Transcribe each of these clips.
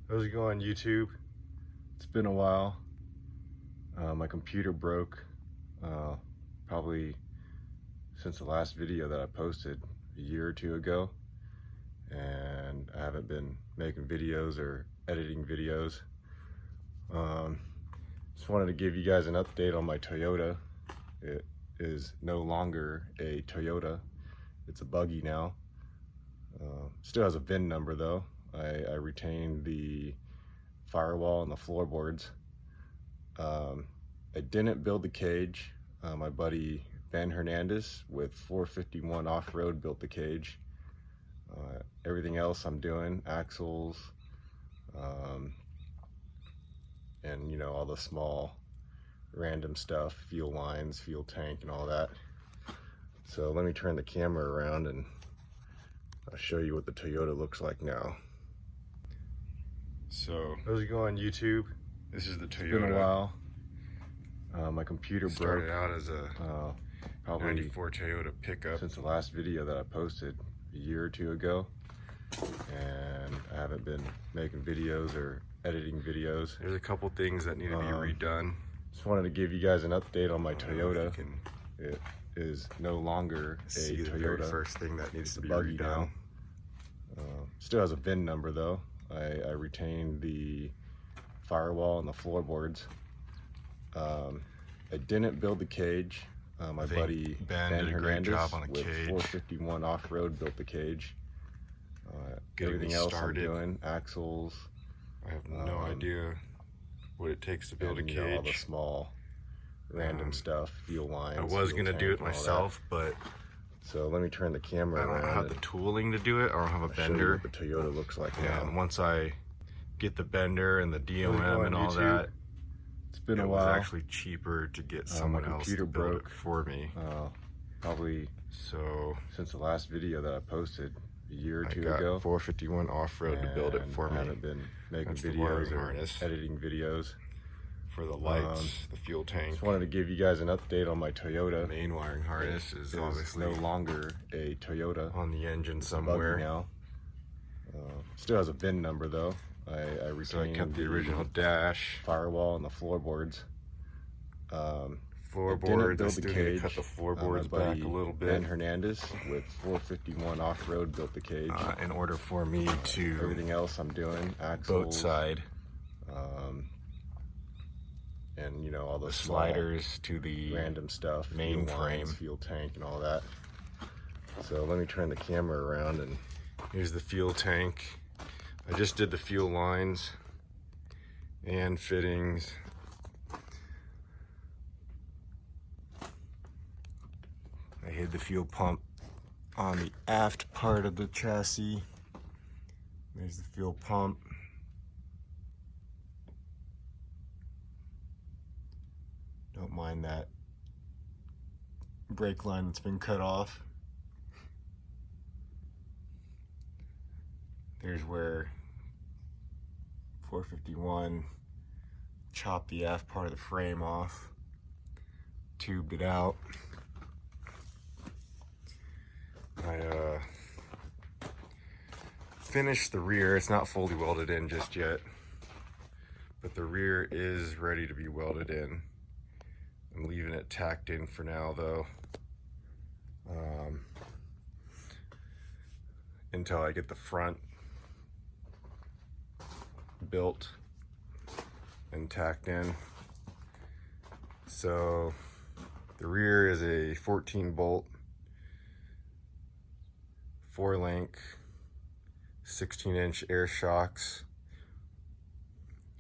How's it going, YouTube? It's been a while. My computer broke probably since the last video that I posted a year or two ago, and I haven't been making videos or editing videos. Just wanted to give you guys an update on my Toyota. It is no longer a Toyota, it's a buggy now. Still has a VIN number though. I retained the firewall and the floorboards. I didn't build the cage. My buddy Ben Hernandez with 451 Off-Road built the cage. Everything else I'm doing, axles, and you know, all the small random stuff, fuel lines, fuel tank and all that. So let me turn the camera around and I'll show you what the Toyota looks like now. So how's it going, YouTube? This is the Toyota. It's been a while. My computer started broke. out as a probably 94 Toyota pickup since the last video that I posted a year or two ago, and I haven't been making videos or editing videos. There's a couple things that need to be redone. Just wanted to give you guys an update on my Toyota. It is no longer a see the Toyota. very first thing that needs to be buggy redone. Now. Still has a VIN number though. I retained the firewall and the floorboards. I didn't build the cage. My buddy Ben did a great Hernandez job on the with cage. 451 Off-Road built the cage. Everything me else started. I'm doing, axles. I have no idea what it takes to build a and, cage. you know, all the small random stuff, fuel lines. I was gonna do it myself, but so let me turn the camera I don't around. have the tooling to do it. I don't have a I'll show you bender. what the Toyota looks like now. And once I get the bender and the DOM and all YouTube? that, It's been it a was while. actually cheaper to get someone else to computer build broke. it for me. Probably So since the last video that I posted a year or I two got ago. 451 Off-Road to build it for I me. haven't been making That's the wiring videos or harness. editing videos. For the lights, the fuel tank. Just wanted to give you guys an update on my Toyota. The main wiring harness is It obviously no longer a Toyota. on the engine It's a buggy somewhere. now. Still has a VIN number though. I retained So I kept the original dash, firewall and the floorboards. floorboards. I build still the need to cage. cut the floorboards My back buddy a little Ben bit Hernandez with 451 Off-Road built the cage. in order for me to Everything else I'm doing, axles, boat side and you know, all the the small sliders to the random stuff, main fuel lines, frame. fuel tank and all that. So let me turn the camera around and Here's the fuel tank. I just did the fuel lines and fittings. I hid the fuel pump on the aft part of the chassis. There's the fuel pump. Don't mind that brake line that's been cut off. There's where 451 chopped the aft part of the frame off, tubed it out. I finished the rear. It's not fully welded in just yet, but the rear is ready to be welded in. I'm leaving it tacked in for now though, until I get the front built and tacked in. So the rear is a 14 bolt, 4-link, 16-inch air shocks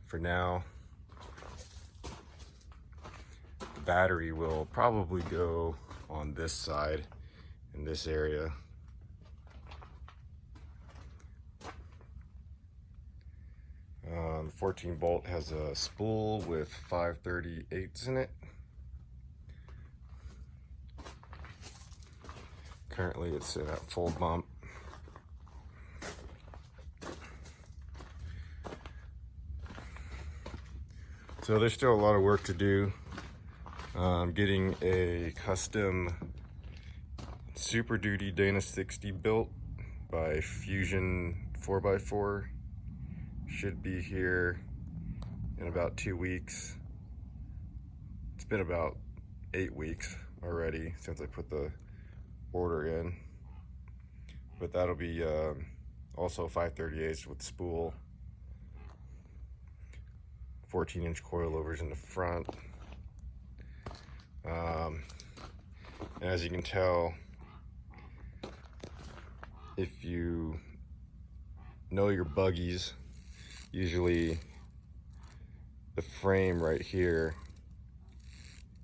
for now. The battery will probably go on this side in this area. The 14 bolt has a spool with 5/38s in it. Currently it's in a full bump. So there's still a lot of work to do. Getting a custom Super Duty Dana 60 built by Fusion 4x4 Should be here in about 2 weeks. It's been about 8 weeks already since I put the order in, but that'll be also 5/38 with spool, 14-inch coilovers in the front. And as you can tell, if you know your buggies, usually the frame right here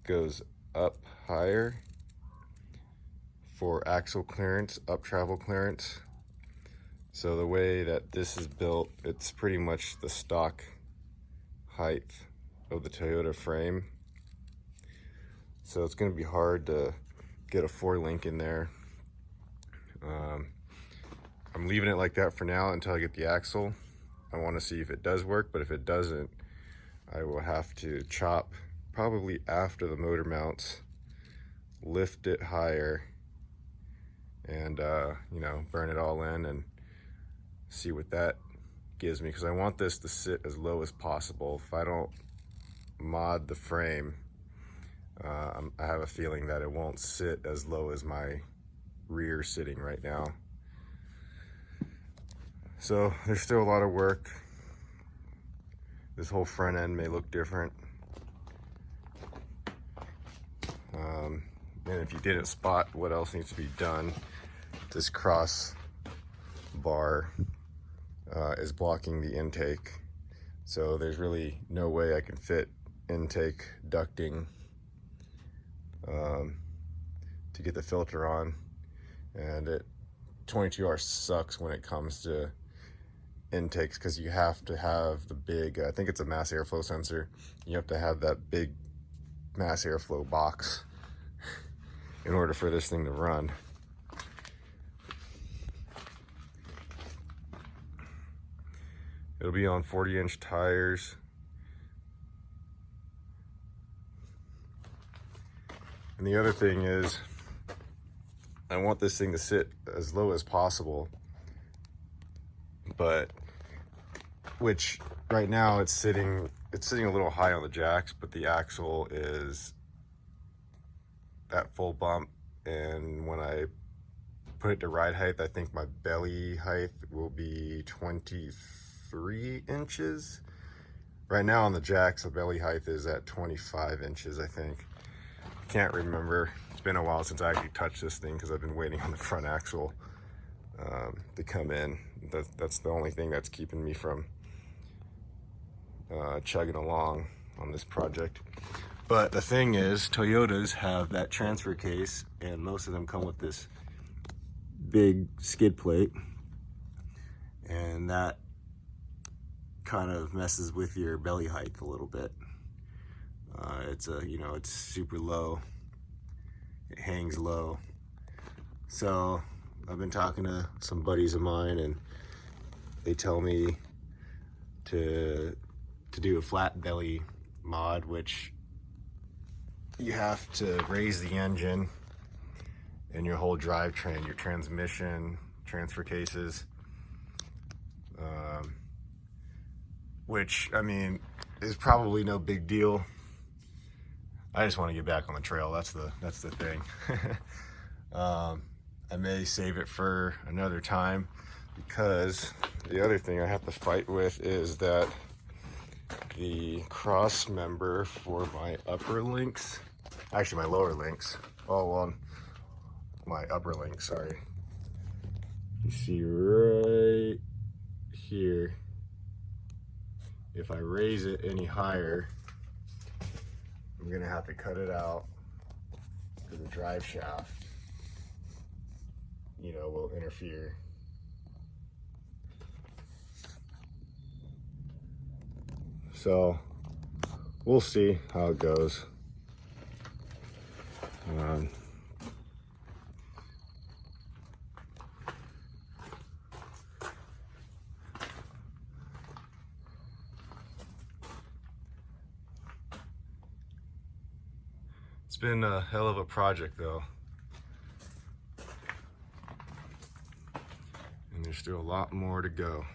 goes up higher for axle clearance, up travel clearance. So the way that this is built, it's pretty much the stock height of the Toyota frame. So it's going to be hard to get a 4-link in there. I'm leaving it like that for now until I get the axle. I want to see if it does work, but if it doesn't, I will have to chop probably after the motor mounts, lift it higher, and you know, burn it all in and see what that gives me, because I want this to sit as low as possible. If I don't mod the frame, I have a feeling that it won't sit as low as my rear sitting right now. So there's still a lot of work. This whole front end may look different. And if you didn't spot what else needs to be done, this cross bar is blocking the intake. So there's really no way I can fit intake ducting to get the filter on. And 22R sucks when it comes to intakes, because you have to have the big, I think it's a mass airflow sensor. You have to have that big mass airflow box in order for this thing to run. It'll be on 40-inch tires. And the other thing is, I want this thing to sit as low as possible, but which right now it's sitting a little high on the jacks, but the axle is that full bump, and when I put it to ride height, I think my belly height will be 23 inches. Right now on the jacks, the belly height is at 25 inches, I think. Can't remember. It's been a while since I actually touched this thing because I've been waiting on the front axle to come in. That's the only thing that's keeping me from chugging along on this project. But the thing is, Toyotas have that transfer case, and most of them come with this big skid plate, and that kind of messes with your belly height a little bit. It's super low. It hangs low. So I've been talking to some buddies of mine, and they tell me to do a flat belly mod, which you have to raise the engine and your whole drivetrain, your transmission, transfer cases, which, I mean, is probably no big deal. I just want to get back on the trail. That's the thing. I may save it for another time, because the other thing I have to fight with is that the cross member for my upper links, actually my lower links, my upper link, sorry. You see right here, if I raise it any higher, I'm gonna have to cut it out, because the drive shaft, will interfere. So we'll see how it goes. It's been a hell of a project though. And there's still a lot more to go.